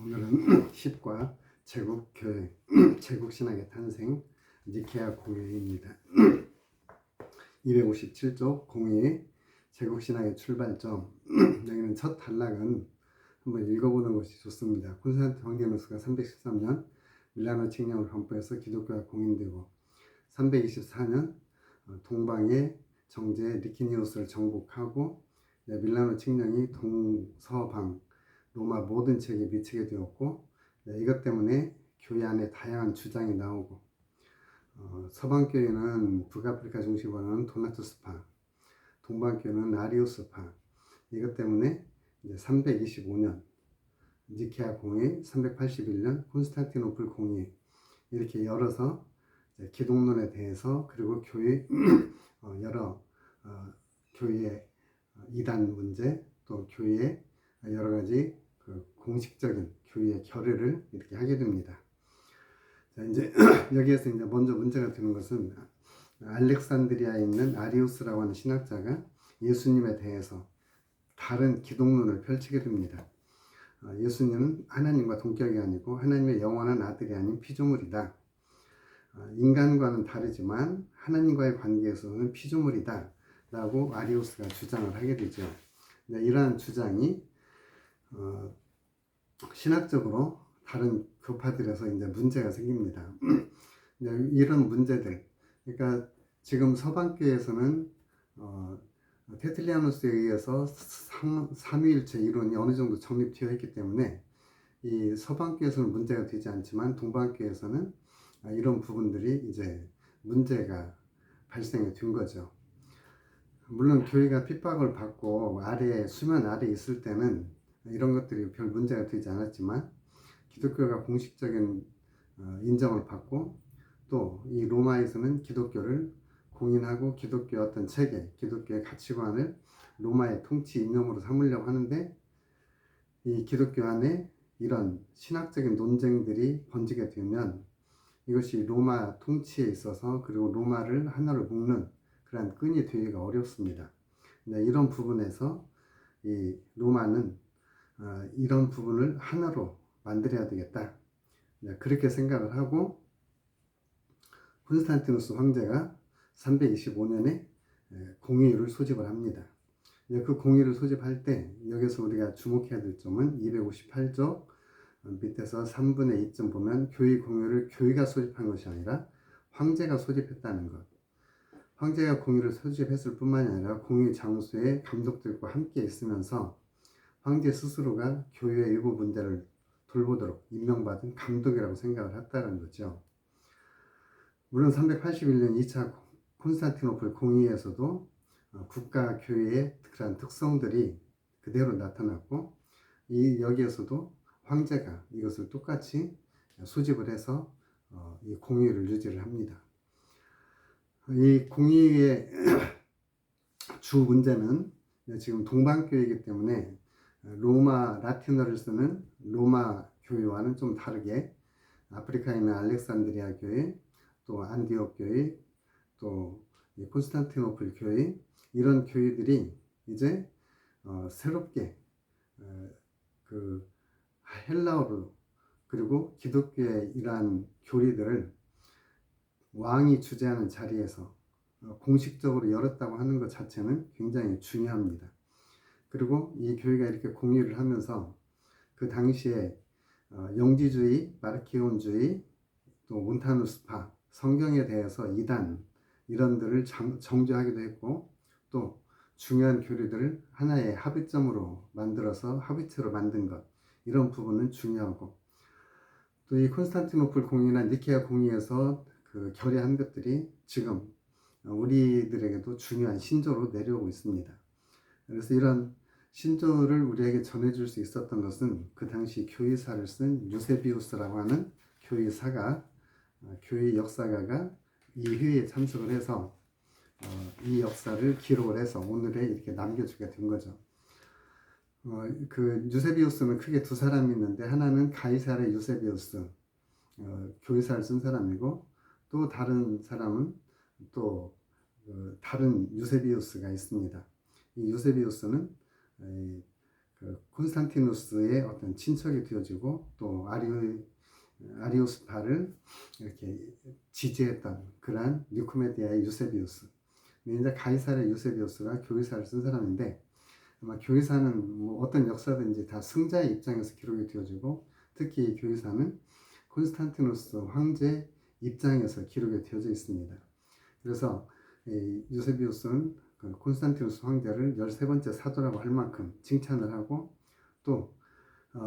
오늘은 10과 제국교회, 제국신학의 탄생, 니케아 공회입니다. 257쪽 공회, 제국신학의 출발점. 여기는 첫 단락은 한번 읽어보는 것이 좋습니다. 콘스탄틴 황디누스가 313년 밀라노 칙령을 반포해서 기독교가 공인되고 324년 동방의 정제 리키니우스를 정복하고 밀라노 칙령이 동서방 로마 모든 지역에 미치게 되었고, 이것 때문에 교회 안에 다양한 주장이 나오고, 서방교회는 북아프리카 중심으로 하는 도나투스파, 동방교회는 아리우스파, 이것 때문에 이제 325년 니케아 공회, 381년 콘스탄티노플 공회, 이렇게 열어서 기독론에 대해서, 그리고 교회 여러 교회의 이단 문제, 또 교회의 여러 가지 공식적인 교회의 결의를 이렇게 하게 됩니다. 자, 이제 여기에서 이제 먼저 문제가 되는 것은 알렉산드리아에 있는 아리우스라고 하는 신학자가 예수님에 대해서 다른 기독론을 펼치게 됩니다. 예수님은 하나님과 동격이 아니고 하나님의 영원한 아들이 아닌 피조물이다. 인간과는 다르지만 하나님과의 관계에서는 피조물이다 라고 아리우스가 주장을 하게 되죠. 이러한 주장이 신학적으로 다른 교파들에서 이제 문제가 생깁니다. 이런 문제들, 그러니까 지금 서방교에서는 테틀리아누스에 의해서 삼위일체 이론이 어느 정도 정립되어 있기 때문에 이 서방교에서는 문제가 되지 않지만 동방교에서는 이런 부분들이 이제 문제가 발생이 된 거죠. 물론 교회가 핍박을 받고 수면 아래에 있을 때는 이런 것들이 별 문제가 되지 않았지만, 기독교가 공식적인 인정을 받고 또 이 로마에서는 기독교를 공인하고 기독교의 어떤 체계, 기독교의 가치관을 로마의 통치 이념으로 삼으려고 하는데, 이 기독교 안에 이런 신학적인 논쟁들이 번지게 되면 이것이 로마 통치에 있어서, 그리고 로마를 하나로 묶는 그런 끈이 되기가 어렵습니다. 이런 부분에서 이 로마는 이런 부분을 하나로 만들어야 되겠다, 그렇게 생각을 하고 콘스탄티누스 황제가 325년에 공의를 소집을 합니다. 그 공의를 소집할 때 여기서 우리가 주목해야 될 점은 258쪽 밑에서 3분의 2점 보면 교의 공의를 교회가 소집한 것이 아니라 황제가 소집했다는 것. 황제가 공의를 소집했을 뿐만이 아니라 공의 장소에 감독들과 함께 있으면서 황제 스스로가 교회의 일부 문제를 돌보도록 임명받은 감독이라고 생각을 했다는 거죠. 물론 381년 2차 콘스탄티노플 공의에서도 국가 교회의 그런 특성들이 그대로 나타났고, 여기에서도 황제가 이것을 똑같이 소집을 해서 이 공의를 유지를 합니다. 이 공의의 주 문제는 지금 동방교회이기 때문에 로마 라틴어를 쓰는 로마 교회와는 좀 다르게 아프리카에 있는 알렉산드리아 교회, 또 안디옥 교회, 또 콘스탄티노플 교회, 이런 교회들이 이제 새롭게 그 헬라어로, 그리고 기독교의 이러한 교리들을 왕이 주재하는 자리에서 공식적으로 열었다고 하는 것 자체는 굉장히 중요합니다. 그리고 이 교회가 이렇게 공의를 하면서 그 당시에 영지주의, 마르키온주의, 또 몬타누스파, 성경에 대해서 이단, 이런들을 정죄하기도 했고, 또 중요한 교리들을 하나의 합의점으로 만들어서 합의체로 만든 것, 이런 부분은 중요하고, 또 이 콘스탄티노플 공의나 니케아 공의에서 그 결의한 것들이 지금 우리들에게도 중요한 신조로 내려오고 있습니다. 그래서 이런 신조를 우리에게 전해줄 수 있었던 것은 그 당시 교의사를 쓴 유세비우스라고 하는 교의사가, 교회 역사가가 이 회의에 참석을 해서 이 역사를 기록을 해서 오늘에 이렇게 남겨주게 된 거죠. 그 유세비우스는 크게 두 사람이 있는데, 하나는 가이사르 유세비우스, 교의사를 쓴 사람이고, 또 다른 사람은 또 다른 유세비우스가 있습니다. 이 유세비우스는 그 콘스탄티누스의 어떤 친척이 되어지고 또 아리오스파를 이렇게 지지했던 그러한 니코메디아의 유세비우스. 이제 가이사르의 유세비우스가 교회사를 쓴 사람인데 아마 교회사는 뭐 어떤 역사든지 다 승자의 입장에서 기록이 되어지고 특히 이 교회사는 콘스탄티누스 황제 입장에서 기록이 되어져 있습니다. 그래서 유세비우스는 그 콘스탄티누스 황제를 13번째 사도라고 할 만큼 칭찬을 하고 또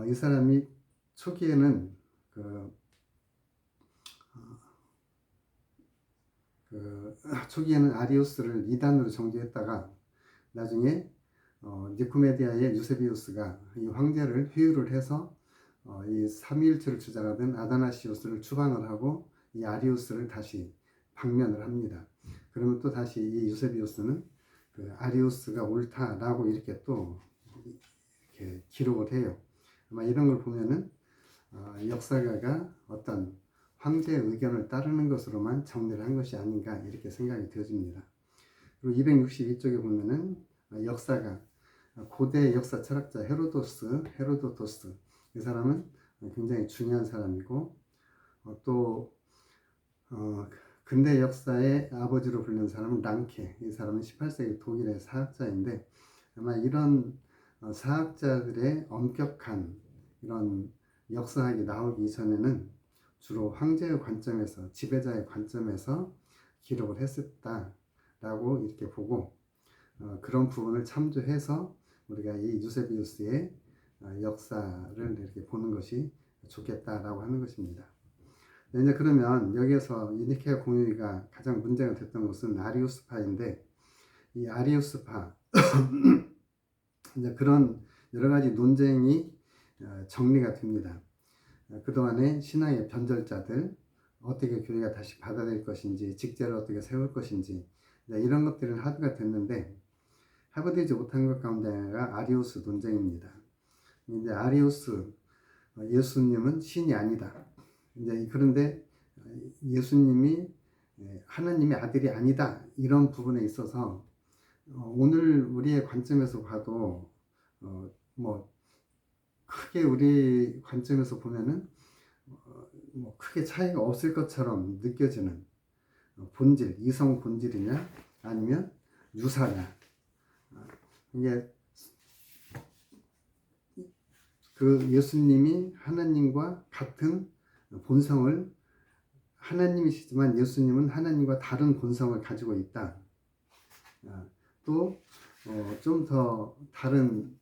이 사람이 초기에는 초기에는 아리우스를 이단으로 정죄했다가 나중에 니코메디아의 유세비우스가 이 황제를 회유를 해서 이 삼위일체를 주장하던 아다나시우스를 추방을 하고 이 아리우스를 다시 방면을 합니다. 그러면 또 다시 이 유세비우스는 그 아리우스가 옳다라고 이렇게 또 이렇게 기록을 해요. 아마 이런 걸 보면은 역사가가 어떤 황제의 의견을 따르는 것으로만 정리를 한 것이 아닌가 이렇게 생각이 되어집니다. 그리고 262쪽에 보면은 역사가 고대 역사 철학자 헤로도토스 이 사람은 굉장히 중요한 사람이고 또 근대 역사의 아버지로 불리는 사람은 랑케, 이 사람은 18세기 독일의 사학자인데 아마 이런 사학자들의 엄격한 이런 역사학이 나오기 전에는 주로 황제의 관점에서 지배자의 관점에서 기록을 했었다라고 이렇게 보고 그런 부분을 참조해서 우리가 이 유세비우스의 역사를 이렇게 보는 것이 좋겠다라고 하는 것입니다. 이제 그러면 여기에서 이 니케아 공의가 가장 문제가 됐던 것은 아리우스파인데 이 아리우스파 이제 그런 여러 가지 논쟁이 정리가 됩니다. 그동안의 신앙의 변절자들 어떻게 교회가 다시 받아들일 것인지 직제를 어떻게 세울 것인지 이런 것들은 합의가 됐는데 합의되지 못한 것 가운데 하나가 아리우스 논쟁입니다. 이제 아리우스 예수님은 신이 아니다. 이제 그런데 예수님이 하나님의 아들이 아니다. 이런 부분에 있어서 오늘 우리의 관점에서 봐도 뭐 크게 우리 관점에서 보면은 뭐 크게 차이가 없을 것처럼 느껴지는 본질, 이성 본질이냐 아니면 유사냐. 이게 그 예수님이 하나님과 같은 본성을 하나님이시지만 예수님은 하나님과 다른 본성을 가지고 있다. 또 좀 더 다른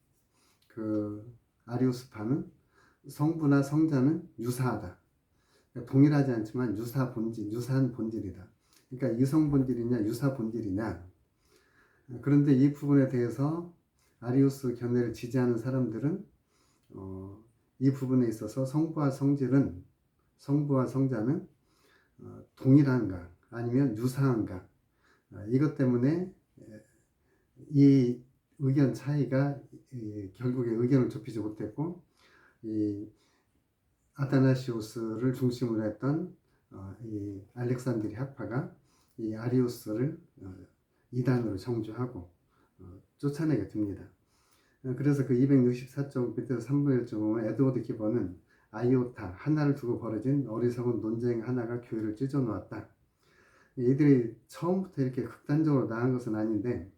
그 아리우스파는 성부나 성자는 유사하다. 그러니까 동일하지 않지만 유사한 본질이다. 그러니까 이성 본질이냐 유사 본질이냐. 그런데 이 부분에 대해서 아리우스 견해를 지지하는 사람들은 이 부분에 있어서 성부와 성자는 동일한가 아니면 유사한가 이것 때문에 이 의견 차이가 결국에 의견을 좁히지 못했고 이 아다나시우스를 중심으로 했던 이 알렉산드리 학파가 이 아리우스를 이단으로 정죄하고 쫓아내게 됩니다. 그래서 그 264쪽 밑에서 3분의 1쪽 보면 에드워드 기버는 아이오타 하나를 두고 벌어진 어리석은 논쟁 하나가 교회를 찢어 놓았다. 이들이 처음부터 이렇게 극단적으로 나간 것은 아닌데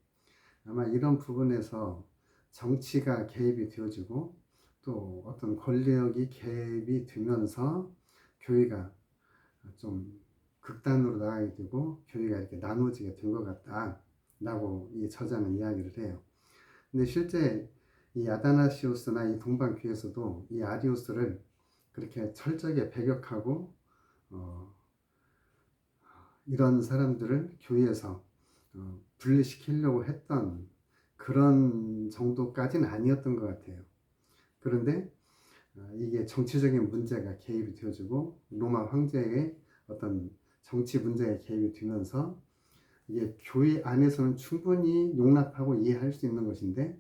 아마 이런 부분에서 정치가 개입이 되어지고 또 어떤 권력이 개입이 되면서 교회가 좀 극단으로 나가게 되고 교회가 이렇게 나눠지게 된 것 같다라고 이 저자는 이야기를 해요. 근데 실제 이 아다나시우스나 이 동방교회에서도 이 아리우스를 그렇게 철저하게 배격하고 이런 사람들을 교회에서 분리시키려고 했던 그런 정도까지는 아니었던 것 같아요. 그런데 이게 정치적인 문제가 개입이 되어지고 로마 황제의 어떤 정치 문제가 개입이 되면서 이게 교회 안에서는 충분히 용납하고 이해할 수 있는 것인데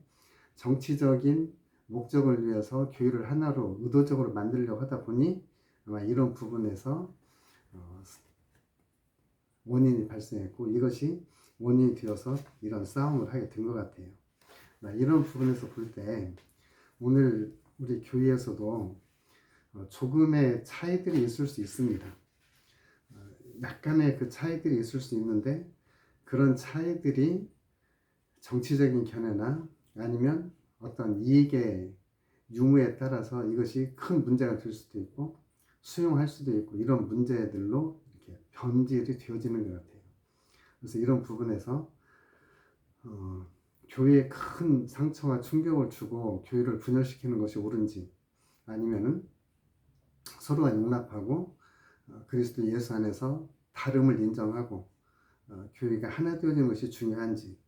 정치적인 목적을 위해서 교회를 하나로 의도적으로 만들려고 하다 보니 아마 이런 부분에서 원인이 발생했고 이것이 원인이 되어서 이런 싸움을 하게 된 것 같아요. 이런 부분에서 볼 때 오늘 우리 교회에서도 조금의 차이들이 있을 수 있습니다. 약간의 그 차이들이 있을 수 있는데 그런 차이들이 정치적인 견해나 아니면 어떤 이익의 유무에 따라서 이것이 큰 문제가 될 수도 있고 수용할 수도 있고 이런 문제들로 이렇게 변질이 되어지는 것 같아요. 그래서 이런 부분에서 교회에 큰 상처와 충격을 주고 교회를 분열시키는 것이 옳은지 아니면은 서로가 용납하고 그리스도 예수 안에서 다름을 인정하고 교회가 하나 되어지는 것이 중요한지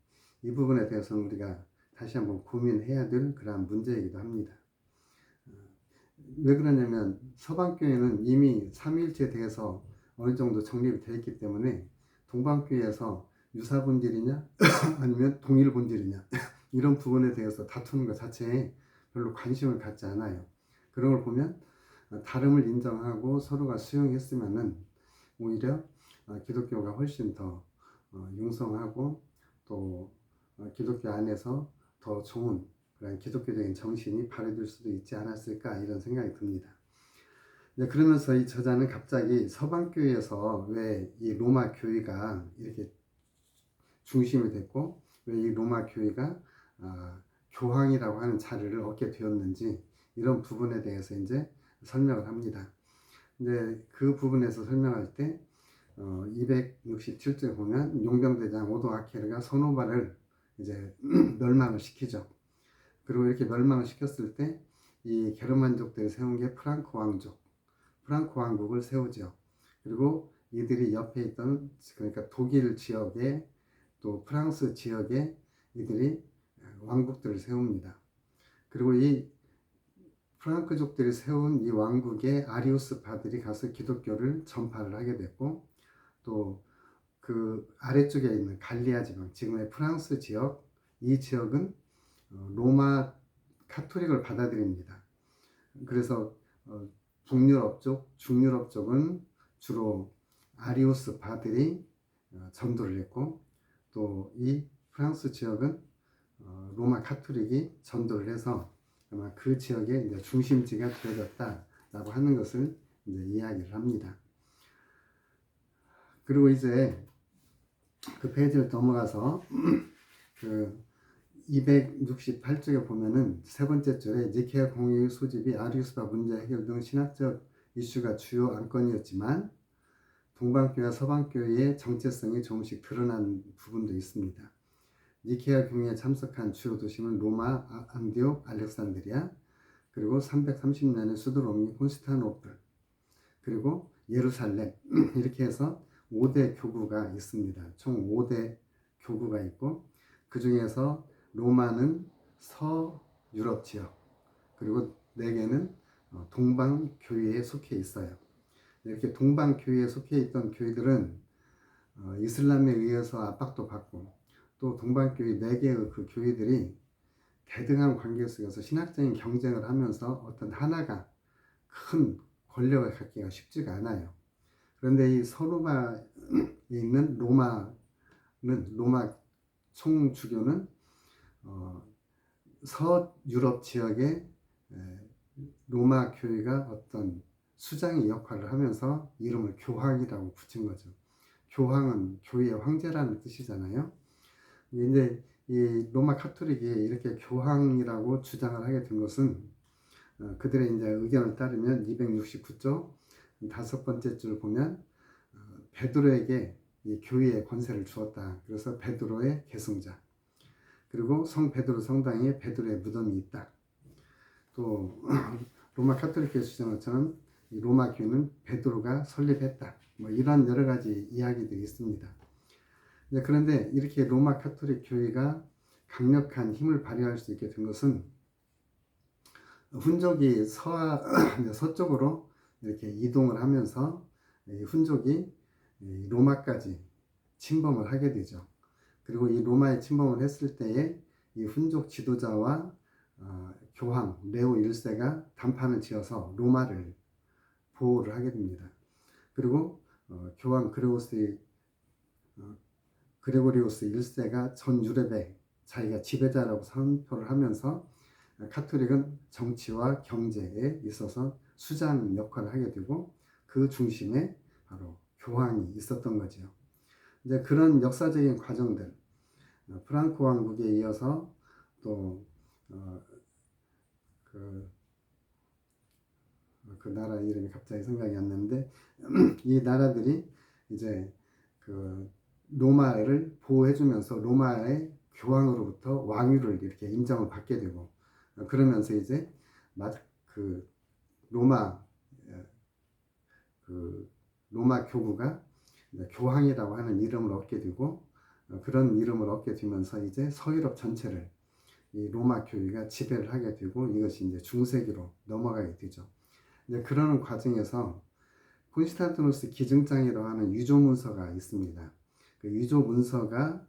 이 부분에 대해서는 우리가 다시 한번 고민해야 될 그러한 문제이기도 합니다. 왜 그러냐면 서방교회는 이미 삼위일체에 대해서 어느 정도 정립이 되어 있기 때문에 동방교회에서 유사본질이냐 아니면 동일본질이냐 이런 부분에 대해서 다투는 것 자체에 별로 관심을 갖지 않아요. 그런 걸 보면 다름을 인정하고 서로가 수용했으면은 오히려 기독교가 훨씬 더 융성하고 또 기독교 안에서 더 좋은 그런 기독교적인 정신이 발휘될 수도 있지 않았을까 이런 생각이 듭니다. 그러면서 이 저자는 갑자기 서방교회에서 왜 이 로마 교회가 이렇게 중심이 됐고 왜 이 로마 교회가 교황이라고 하는 자리를 얻게 되었는지 이런 부분에 대해서 이제 설명을 합니다. 근데 그 부분에서 설명할 때 267쪽에 보면 용병대장 오도아케르가 선호바를 이제 멸망을 시키죠. 그리고 이렇게 멸망을 시켰을 때 이 게르만족들이 세운 게 프랑크 왕족, 프랑크 왕국을 세우죠. 그리고 이들이 옆에 있던 그러니까 독일 지역에 또 프랑스 지역에 이들이 왕국들을 세웁니다. 그리고 이 프랑크족들이 세운 이 왕국의 아리우스파들이 가서 기독교를 전파를 하게 됐고 또 그 아래쪽에 있는 갈리아 지방, 지금의 프랑스 지역, 이 지역은 로마 카톨릭을 받아들입니다. 그래서 북유럽 쪽, 중유럽 쪽은 주로 아리우스파들이 전도를 했고 또 이 프랑스 지역은 로마 카톨릭이 전도를 해서 아마 그 지역의 이제 중심지가 되어졌다라고 하는 것을 이제 이야기를 합니다. 그리고 이제 그 페이지를 넘어가서 그 268쪽에 보면은 세 번째 줄에 니케아 공의의 소집이 아리우스파 문제 해결 등 신학적 이슈가 주요 안건이었지만 동방교회와 서방교회의 정체성이 조금씩 드러난 부분도 있습니다. 니케아 공의에 참석한 주요 도시는 로마, 안디옥, 알렉산드리아, 그리고 330년에 수도롬이 콘스탄티노플, 그리고 예루살렘 이렇게 해서 5대 교구가 있습니다. 총 5대 교구가 있고 그 중에서 로마는 서유럽 지역 그리고 4개는 동방교회에 속해 있어요. 이렇게 동방교회에 속해 있던 교회들은 이슬람에 의해서 압박도 받고 또 동방교회 4개의 그 교회들이 대등한 관계 속에서 신학적인 경쟁을 하면서 어떤 하나가 큰 권력을 갖기가 쉽지가 않아요. 그런데 이 서로가 있는 로마 총주교는 서유럽 지역의 로마 교회가 어떤 수장의 역할을 하면서 이름을 교황이라고 붙인 거죠. 교황은 교회의 황제라는 뜻이잖아요. 근데 이 로마 카톨릭이 이렇게 교황이라고 주장을 하게 된 것은 그들의 이제 의견을 따르면 269쪽 5번째 줄 보면 베드로에게 이 교회의 권세를 주었다. 그래서 베드로의 계승자. 그리고 성 베드로 성당에 베드로의 무덤이 있다. 또 로마 카톨릭교회 주장한 것처럼 이 로마 교회는 베드로가 설립했다. 뭐 이런 여러 가지 이야기들이 있습니다. 그런데 이렇게 로마 카톨릭 교회가 강력한 힘을 발휘할 수 있게 된 것은 훈족이 서쪽으로 이렇게 이동을 하면서 훈족이 로마까지 침범을 하게 되죠. 그리고 이 로마에 침범을 했을 때에 이 훈족 지도자와 교황 레오 1세가 단판을 지어서 로마를 보호를 하게 됩니다. 그리고 교황 그레고리우스 1세가 전 유럽의 자기가 지배자라고 선포를 하면서 카톨릭은 정치와 경제에 있어서 수장 역할을 하게 되고 그 중심에 바로 교황이 있었던 거죠. 이제 그런 역사적인 과정들, 프랑코 왕국에 이어서 또 그 나라 이름이 갑자기 생각이 안 나는데 이 나라들이 이제 그 로마를 보호해주면서 로마의 교황으로부터 왕위를 이렇게 인정을 받게 되고 그러면서 이제 그 로마 그 로마 교구가 교황이라고 하는 이름을 얻게 되고 그런 이름을 얻게 되면서 이제 서유럽 전체를 이 로마 교회가 지배를 하게 되고 이것이 이제 중세기로 넘어가게 되죠. 이제 그러는 과정에서 콘스탄티누스 기증장이라고 하는 유조 문서가 있습니다. 그 유조 문서가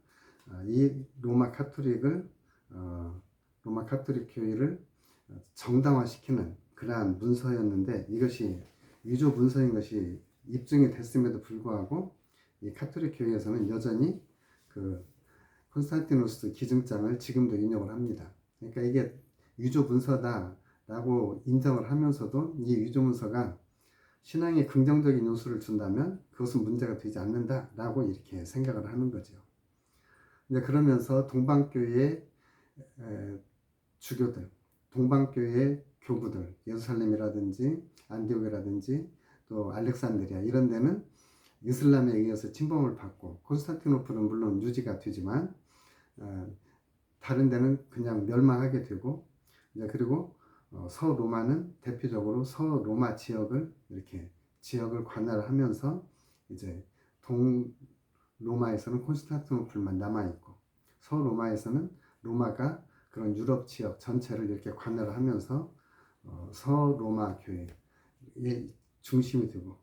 이 로마 카톨릭 교회를 정당화시키는 그러한 문서였는데 이것이 유조 문서인 것이 입증이 됐음에도 불구하고 이 카톨릭 교회에서는 여전히 그 콘스탄티누스 기증장을 지금도 인용을 합니다. 그러니까 이게 유조 문서다라고 인정을 하면서도 이 유조 문서가 신앙에 긍정적인 요소를 준다면 그것은 문제가 되지 않는다라고 이렇게 생각을 하는 거죠. 이제 그러면서 동방교회의 주교들, 동방교회의 교구들, 예루살렘이라든지 안디옥이라든지 또 알렉산드리아 이런 데는 이슬람에 의해서 침범을 받고 콘스탄티노플은 물론 유지가 되지만 다른 데는 그냥 멸망하게 되고 이제 그리고 서로마는 대표적으로 서로마 지역을 이렇게 지역을 관할을 하면서 이제 동로마에서는 콘스탄티노플만 남아있고 서로마에서는 로마가 그런 유럽 지역 전체를 이렇게 관할을 하면서 서로마 교회의 중심이 되고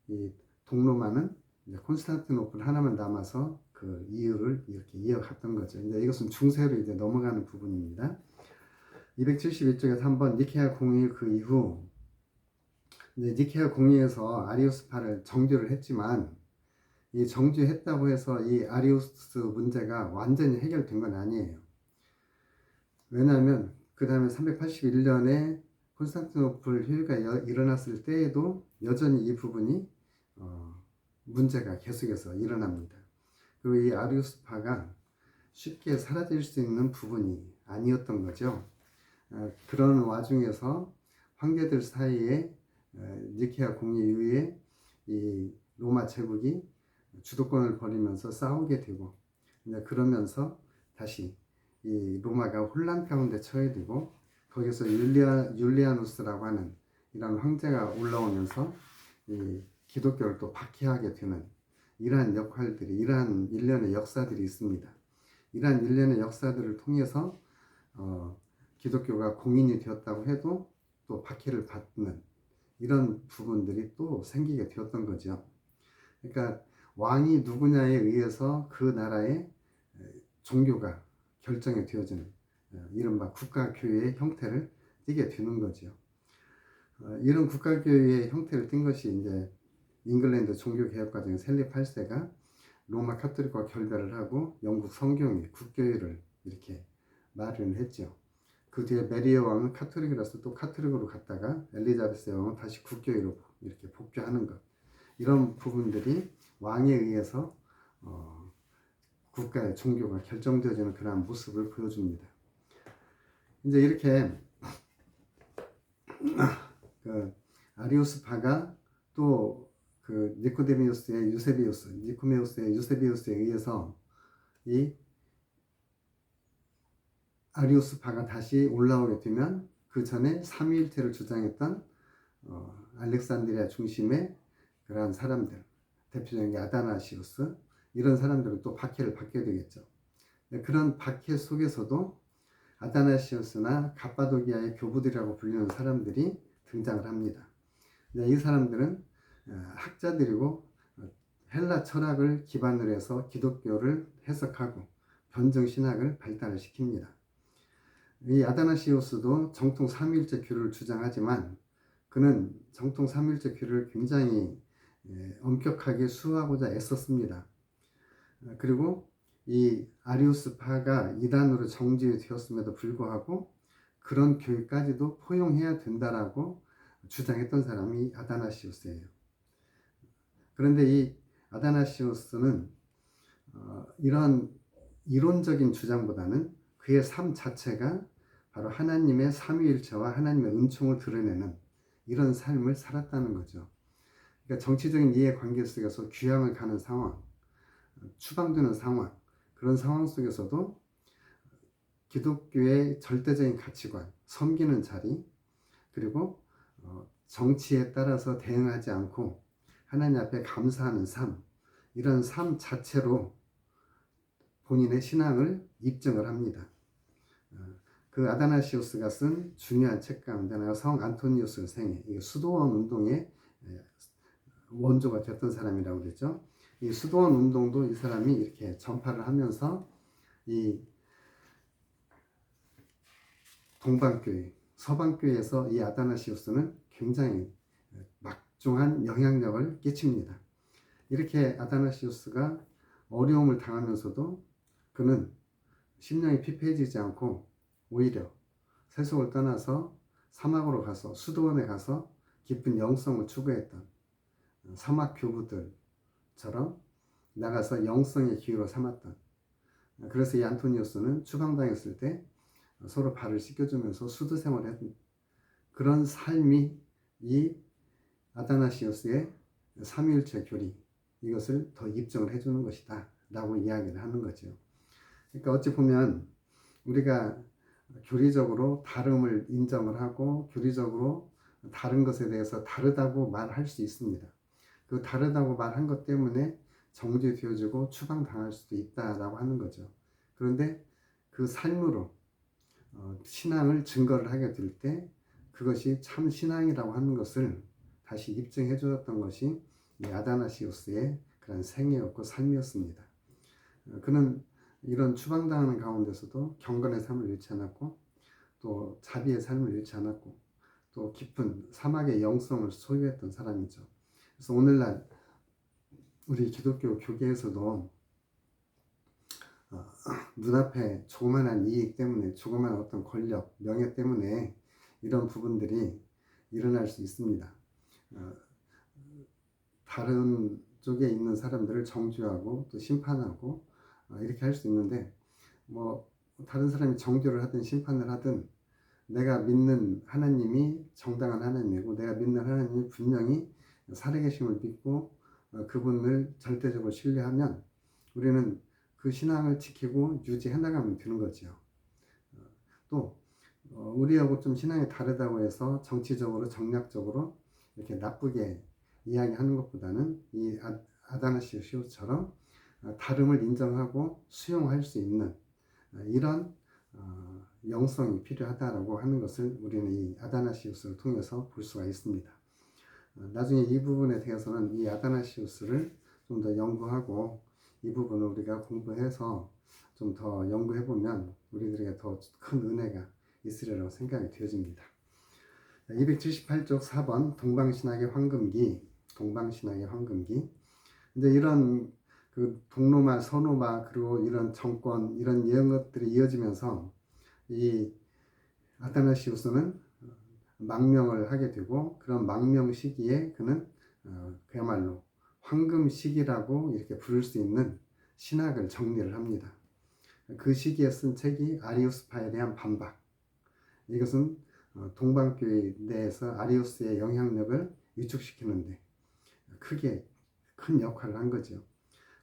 이 동로마는 이제 콘스탄티노플 하나만 남아서 그 이유를 이렇게 이어갔던 거죠. 이제 이것은 중세로 이제 넘어가는 부분입니다. 271쪽에서 한번 니케아 공의 그 이후 이제 니케아 공의에서 아리우스파를 정죄를 했지만 이 정죄했다고 해서 이 아리우스 문제가 완전히 해결된 건 아니에요. 왜냐하면 그 다음에 381년에 콘스탄티노플 회의가 일어났을 때에도 여전히 이 부분이 문제가 계속해서 일어납니다. 그리고 이 아리우스파가 쉽게 사라질 수 있는 부분이 아니었던 거죠. 그런 와중에서 황제들 사이에 니케아 공의 이후에 이 로마 제국이 주도권을 벌이면서 싸우게 되고 그러면서 다시 이 로마가 혼란 가운데 처해 되고 거기서 율리아누스라고 하는 이런 황제가 올라오면서 이 기독교를 또 박해하게 되는 이러한 역할들이 이러한 일련의 역사들이 있습니다. 이러한 일련의 역사들을 통해서 기독교가 공인이 되었다고 해도 또 박해를 받는 이런 부분들이 또 생기게 되었던 거죠. 그러니까 왕이 누구냐에 의해서 그 나라의 종교가 결정이 되어지는 이른바 국가교회의 형태를 띠게 되는 거죠. 이런 국가교회의 형태를 띈 것이 이제 잉글랜드 종교개혁 과정의 헨리 8세가 로마 카톨릭과 결별을 하고 영국 성경이 국교회를 이렇게 마련했죠. 그 뒤에 메리어 왕은 카톨릭이라서 또 카톨릭으로 갔다가 엘리자베스 왕은 다시 국교회로 이렇게 복귀하는 것. 이런 부분들이 왕에 의해서 국가의 종교가 결정되어지는 그러한 모습을 보여줍니다. 이제 이렇게 그 아리우스파가 또 그 니코메우스의 유세비우스에 의해서 이 아리우스파가 다시 올라오게 되면 그 전에 삼위일체를 주장했던 알렉산드리아 중심의 그러한 사람들, 대표적인 게 아다나시우스 이런 사람들은 또 박해를 받게 되겠죠. 그런 박해 속에서도 아다나시우스나 갑바도기아의 교부들이라고 불리는 사람들이 등장을 합니다. 이 사람들은 학자들이고 헬라 철학을 기반으로 해서 기독교를 해석하고 변증신학을 발달을 시킵니다. 이 아다나시우스도 정통 삼위일체 교를 주장하지만 그는 정통 삼위일체 교를 굉장히 엄격하게 수호하고자 애썼습니다. 그리고 이 아리우스파가 이단으로 정지되었음에도 불구하고 그런 교회까지도 포용해야 된다라고 주장했던 사람이 아다나시우스예요. 그런데 이 아다나시우스는 이런 이론적인 주장보다는 그의 삶 자체가 바로 하나님의 삼위일체와 하나님의 은총을 드러내는 이런 삶을 살았다는 거죠. 그러니까 정치적인 이해관계 속에서 귀향을 가는 상황, 추방되는 상황, 그런 상황 속에서도 기독교의 절대적인 가치관, 섬기는 자리, 그리고 정치에 따라서 대응하지 않고 하나님 앞에 감사하는 삶, 이런 삶 자체로 본인의 신앙을 입증을 합니다. 그 아다나시우스가 쓴 중요한 책 가운데 하나가 성 안토니우스 생애, 수도원 운동의 원조가 됐던 사람이라고 그랬죠. 이 수도원 운동도 이 사람이 이렇게 전파를 하면서 이 동방교회, 서방교회에서 이 아다나시우스는 굉장히 막중한 영향력을 끼칩니다. 이렇게 아다나시우스가 어려움을 당하면서도 그는 심령이 피폐해지지 않고 오히려 세속을 떠나서 사막으로 가서 수도원에 가서 깊은 영성을 추구했던 사막 교부들처럼 나가서 영성의 기회로 삼았던, 그래서 이 안토니우스는 추방당했을 때 서로 발을 씻겨주면서 수도 생활을 했던 그런 삶이 이 아다나시우스의 삼위일체 교리, 이것을 더 입증을 해주는 것이다 라고 이야기를 하는 거죠. 그러니까 어찌 보면 우리가 교리적으로 다름을 인정을 하고 교리적으로 다른 것에 대해서 다르다고 말할 수 있습니다. 그 다르다고 말한 것 때문에 정죄되어지고 추방당할 수도 있다라고 하는 거죠. 그런데 그 삶으로 신앙을 증거를 하게 될 때 그것이 참 신앙이라고 하는 것을 다시 입증해 주었던 것이 아다나시우스의 그런 생애였고 삶이었습니다. 그는 이런 추방당하는 가운데서도 경건의 삶을 잃지 않았고 또 자비의 삶을 잃지 않았고 또 깊은 사막의 영성을 소유했던 사람이죠. 그래서 오늘날 우리 기독교 교계에서도 눈앞에 조그만한 이익 때문에, 조그만한 어떤 권력, 명예 때문에 이런 부분들이 일어날 수 있습니다. 다른 쪽에 있는 사람들을 정죄하고 또 심판하고 이렇게 할 수 있는데, 뭐 다른 사람이 정죄를 하든 심판을 하든 내가 믿는 하나님이 정당한 하나님이고 내가 믿는 하나님이 분명히 살아계심을 믿고 그분을 절대적으로 신뢰하면 우리는 그 신앙을 지키고 유지해 나가면 되는 거죠. 또 우리하고 좀 신앙이 다르다고 해서 정치적으로 정략적으로 이렇게 나쁘게 이야기하는 것보다는 이 아다나시우스처럼 다름을 인정하고 수용할 수 있는 이런 영성이 필요하다라고 하는 것을 우리는 이 아다나시우스를 통해서 볼 수가 있습니다. 나중에 이 부분에 대해서는 이 아다나시우스를 좀 더 연구하고 이 부분을 우리가 공부해서 좀 더 연구해 보면 우리들에게 더 큰 은혜가 있으리라고 생각이 되어집니다. 278쪽 4번 동방신학의 황금기. 근데 이런 그 동로마, 서로마, 그리고 이런 정권, 이런 것들이 이어지면서 이 아다나시우스는 망명을 하게 되고, 그런 망명 시기에 그는 그야말로 황금 시기라고 이렇게 부를 수 있는 신학을 정리를 합니다. 그 시기에 쓴 책이 아리우스파에 대한 반박. 이것은 동방교회 내에서 아리우스의 영향력을 위축시키는데 크게 큰 역할을 한 거죠.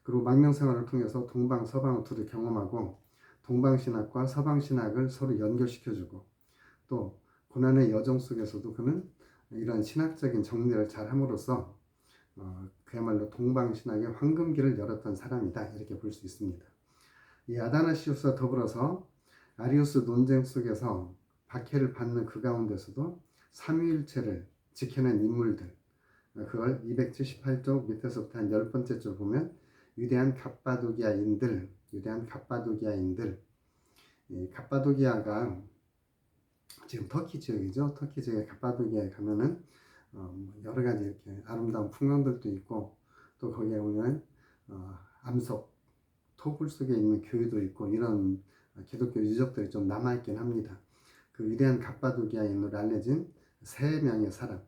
그리고 망명생활을 통해서 동방, 서방을 두루 경험하고 동방신학과 서방신학을 서로 연결시켜주고 또 고난의 여정 속에서도 그는 이런 신학적인 정리를 잘 함으로써 그야말로 동방신학의 황금기를 열었던 사람이다, 이렇게 볼 수 있습니다. 이 아다나시우스와 더불어서 아리우스 논쟁 속에서 박해를 받는 그 가운데서도 삼위일체를 지켜낸 인물들, 그걸 278쪽 밑에서부터 한 10번째 줄 보면 위대한 갑바도기아인들, 이 갑바도기아가 지금 터키 지역이죠. 터키 지역의 갑바도기아에 가면은 여러 가지 이렇게 아름다운 풍광들도 있고 또 거기에 오면 암석 토굴 속에 있는 교회도 있고 이런 기독교 유적들이 좀 남아있긴 합니다. 그 위대한 갑바도기아에 인으로 알려진 세 명의 사람,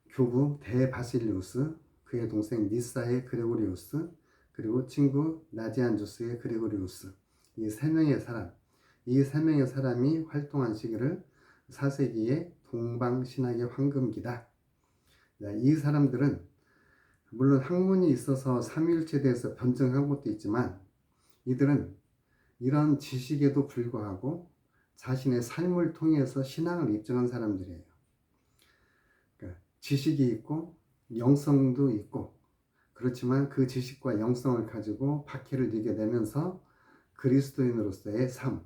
교부 데바실리우스, 그의 동생 니사의 그레고리우스, 그리고 친구 나지안주스의 그레고리우스, 이 세 명의 사람, 이 세 명의 사람이 활동한 시기를 4세기의 동방신학의 황금기다. 이 사람들은 물론 학문이 있어서 삼위일체에 대해서 변증한 것도 있지만 이들은 이런 지식에도 불구하고 자신의 삶을 통해서 신앙을 입증한 사람들이에요. 그러니까 지식이 있고 영성도 있고, 그렇지만 그 지식과 영성을 가지고 박해를 이겨내면서 그리스도인으로서의 삶,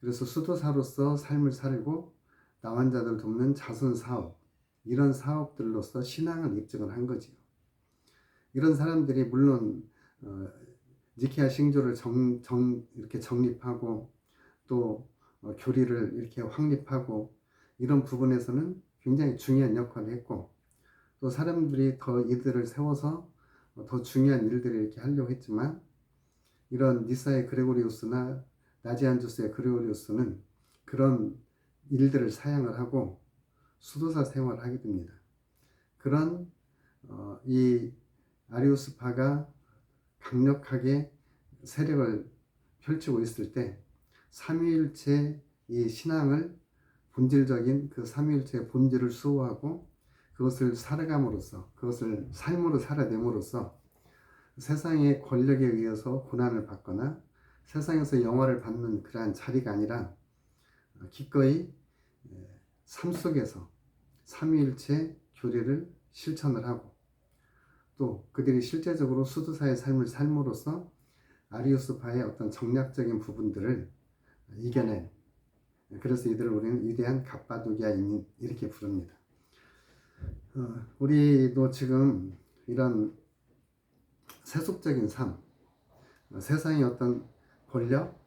그래서 수도사로서 삶을 살고 나환자들 돕는 자선 사업, 이런 사업들로서 신앙을 입증을 한 거지요. 이런 사람들이 물론 니케아 신조를 이렇게 정립하고 또 교리를 이렇게 확립하고 이런 부분에서는 굉장히 중요한 역할을 했고, 또 사람들이 더 이들을 세워서 더 중요한 일들을 이렇게 하려고 했지만, 이런 니사의 그레고리우스나 나지안주스의 그레고리우스는 그런 일들을 사양을 하고 수도사 생활을 하게 됩니다. 그런 이 아리우스파가 강력하게 세력을 펼치고 있을 때 삼위일체 이 신앙을 본질적인 그 삼위일체의 본질을 수호하고 그것을 살아감으로써, 그것을 삶으로 살아냄으로써 세상의 권력에 의해서 고난을 받거나 세상에서 영화를 받는 그러한 자리가 아니라 기꺼이 삶 속에서 삼위일체 교리를 실천을 하고, 또 그들이 실제적으로 수도사의 삶을 삶으로써 아리우스파의 어떤 정략적인 부분들을 이겨낸, 그래서 이들을 우리는 위대한 갑바도기아인 이렇게 부릅니다. 우리도 지금 이런 세속적인 삶, 세상의 어떤 권력,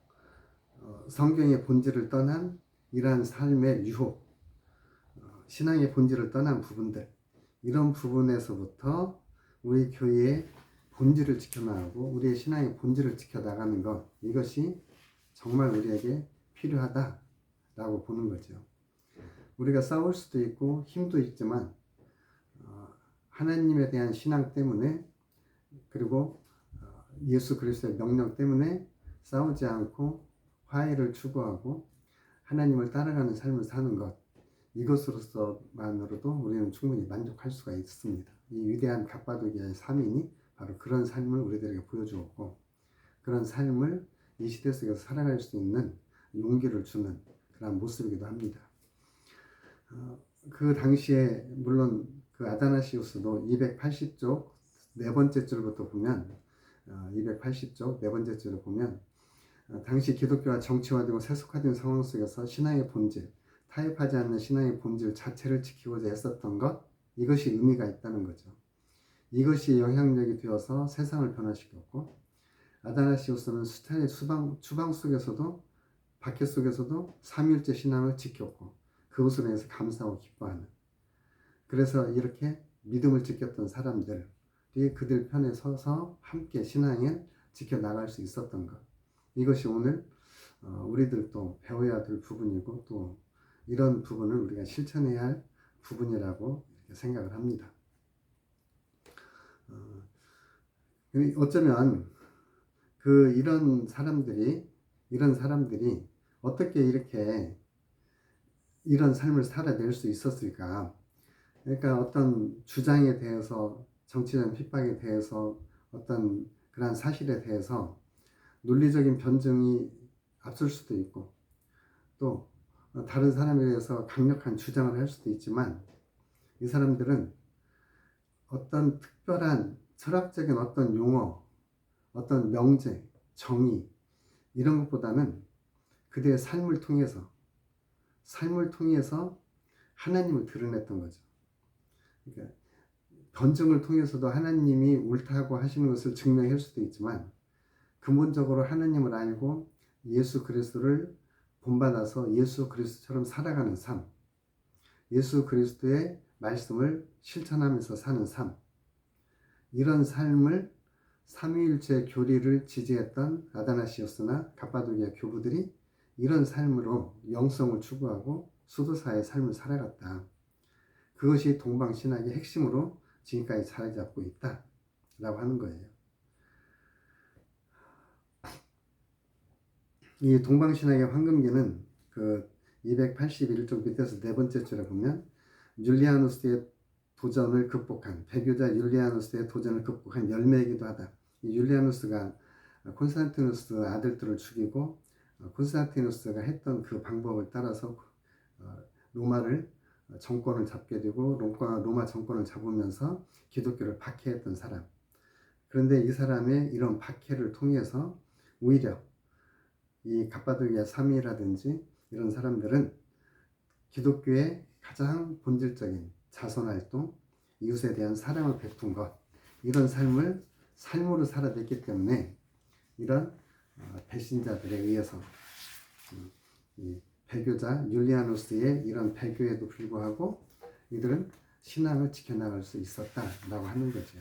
성경의 본질을 떠난 이러한 삶의 유혹, 신앙의 본질을 떠난 부분들, 이런 부분에서부터 우리 교회의 본질을 지켜나가고 우리의 신앙의 본질을 지켜나가는 것, 이것이 정말 우리에게 필요하다라고 보는 거죠. 우리가 싸울 수도 있고 힘도 있지만 하나님에 대한 신앙 때문에, 그리고 예수 그리스도의 명령 때문에 싸우지 않고 화해를 추구하고 하나님을 따라가는 삶을 사는 것, 이것으로서만으로도 우리는 충분히 만족할 수가 있습니다. 이 위대한 갑바도기아의 3인이 바로 그런 삶을 우리들에게 보여주었고, 그런 삶을 이 시대 속에서 살아갈 수 있는 용기를 주는 그런 모습이기도 합니다. 그 당시에 물론 그 아다나시우스도 280쪽 네 번째 줄부터 보면 280쪽 네 번째 줄을 보면 당시 기독교가 정치화되고 세속화된 상황 속에서 신앙의 본질, 타협하지 않는 신앙의 본질 자체를 지키고자 했었던 것, 이것이 의미가 있다는 거죠. 이것이 영향력이 되어서 세상을 변화시켰고, 아다나시우스는 스타의 추방 속에서도 박해 속에서도 삼위일체 신앙을 지켰고 그것으로 인해서 감사하고 기뻐하는, 그래서 이렇게 믿음을 지켰던 사람들이 그들 편에 서서 함께 신앙을 지켜나갈 수 있었던 것, 이것이 오늘 우리들도 배워야 될 부분이고 또 이런 부분을 우리가 실천해야 할 부분이라고 생각을 합니다. 어쩌면 이런 사람들이 어떻게 이렇게 이런 삶을 살아낼 수 있었을까? 그러니까 어떤 주장에 대해서, 정치적 핍박에 대해서, 어떤 그러한 사실에 대해서 논리적인 변증이 앞설 수도 있고, 또 다른 사람에 대해서 강력한 주장을 할 수도 있지만, 이 사람들은 어떤 특별한 철학적인 어떤 용어, 어떤 명제, 정의, 이런 것보다는 그들의 삶을 통해서 하나님을 드러냈던 거죠. 그러니까 변증을 통해서도 하나님이 옳다고 하시는 것을 증명할 수도 있지만, 근본적으로 하나님을 알고 예수 그리스도를 본받아서 예수 그리스도처럼 살아가는 삶, 예수 그리스도의 말씀을 실천하면서 사는 삶, 이런 삶을 삼위일체 교리를 지지했던 아다나시우스나 갑바도기아 교부들이 이런 삶으로 영성을 추구하고 수도사의 삶을 살아갔다. 그것이 동방신학의 핵심으로 지금까지 자리 잡고 있다라고 하는 거예요. 이 동방신학의 황금기는 그 281쪽 밑에서 네 번째 줄에 보면 율리아누스의 도전을 극복한, 배교자 율리아누스의 도전을 극복한 열매이기도 하다. 이 율리아누스가 콘스탄티누스 아들들을 죽이고 콘스탄티누스가 했던 그 방법을 따라서 로마를 정권을 잡게 되고 로마 정권을 잡으면서 기독교를 박해했던 사람. 그런데 이 사람의 이런 박해를 통해서 오히려 이 갑바도기아 3위라든지 이런 사람들은 기독교의 가장 본질적인 자선활동, 이웃에 대한 사랑을 베푼 것, 이런 삶을 삶으로 살아냈기 때문에 이런 배신자들에 의해서 이 배교자 율리아누스의 이런 배교에도 불구하고 이들은 신앙을 지켜나갈 수 있었다라고 하는 거죠.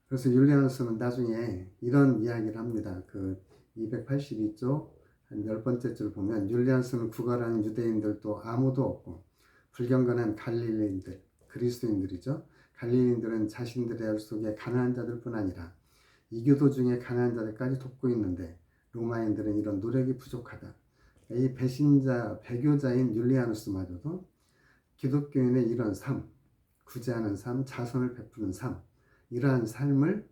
그래서 율리아누스는 나중에 이런 이야기를 합니다. 그 282쪽 한 10번째 줄 보면 율리아누스는 구걸하는 유대인들도 아무도 없고 불경건한 갈릴리인들, 그리스도인들이죠. 갈릴리인들은 자신들의 알 속에 가난한 자들뿐 아니라 이교도 중에 가난한 자들까지 돕고 있는데 로마인들은 이런 노력이 부족하다. 이 배신자, 배교자인 율리아누스마저도 기독교인의 이런 삶, 구제하는 삶, 자선을 베푸는 삶, 이러한 삶을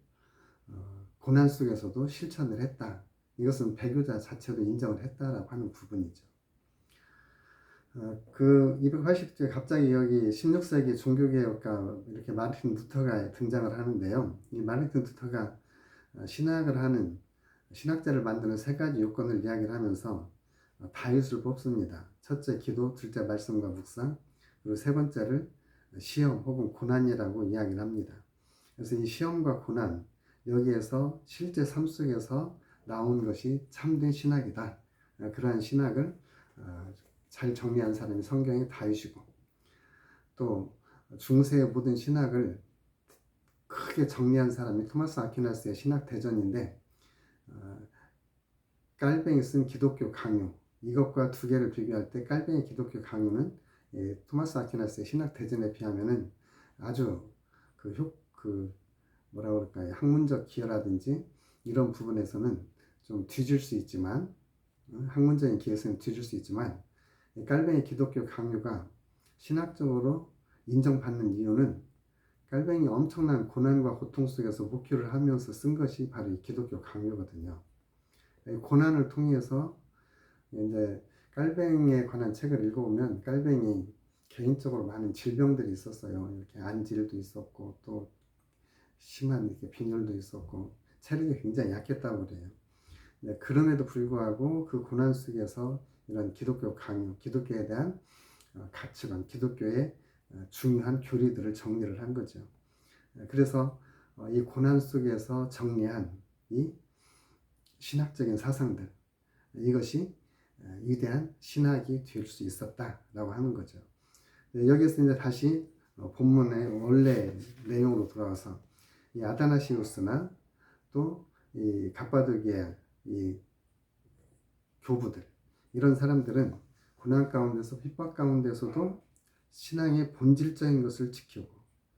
고난 속에서도 실천을 했다. 이것은 배교자 자체도 인정을 했다라고 하는 부분이죠. 그 280쪽에 갑자기 여기 16세기 종교개혁가 이렇게 마르틴 루터가 등장을 하는데요. 이 마르틴 루터가 신학을 하는, 신학자를 만드는 세 가지 요건을 이야기를 하면서 다윗을 뽑습니다. 첫째 기도, 둘째 말씀과 묵상, 그리고 세 번째를 시험 혹은 고난이라고 이야기를 합니다. 그래서 이 시험과 고난, 여기에서 실제 삶 속에서 나온 것이 참된 신학이다. 그러한 신학을 잘 정리한 사람이 성경의 다윗이고, 또 중세의 모든 신학을 크게 정리한 사람이 토마스 아퀴나스의 신학 대전인데, 깔뱅이 쓴 기독교 강요, 이것과 두 개를 비교할 때 깔뱅이 기독교 강요는 토마스 아퀴나스의 신학 대전에 비하면은 아주 뭐라 그럴까요? 학문적 기여라든지 이런 부분에서는 좀 뒤질 수 있지만, 학문적인 기여에서는 뒤질 수 있지만, 깔뱅이 기독교 강요가 신학적으로 인정받는 이유는 깔뱅이 엄청난 고난과 고통 속에서 목회를 하면서 쓴 것이 바로 이 기독교 강요거든요. 고난을 통해서 이제 깔뱅이에 관한 책을 읽어보면 깔뱅이 개인적으로 많은 질병들이 있었어요. 이렇게 안질도 있었고 또 심한 이렇게 빈혈도 있었고 체력이 굉장히 약했다고 그래요. 그럼에도 불구하고 그 고난 속에서 이런 기독교 강요, 기독교에 대한 가치관, 기독교의 중요한 교리들을 정리를 한 거죠. 그래서 이 고난 속에서 정리한 이 신학적인 사상들, 이것이 위대한 신학이 될 수 있었다라고 하는 거죠. 여기서 이제 다시 본문의 원래 내용으로 돌아와서 이 아다나시우스나 또 이 갑바도기아 이 교부들, 이런 사람들은 고난 가운데서 핍박 가운데서도 신앙의 본질적인 것을 지키고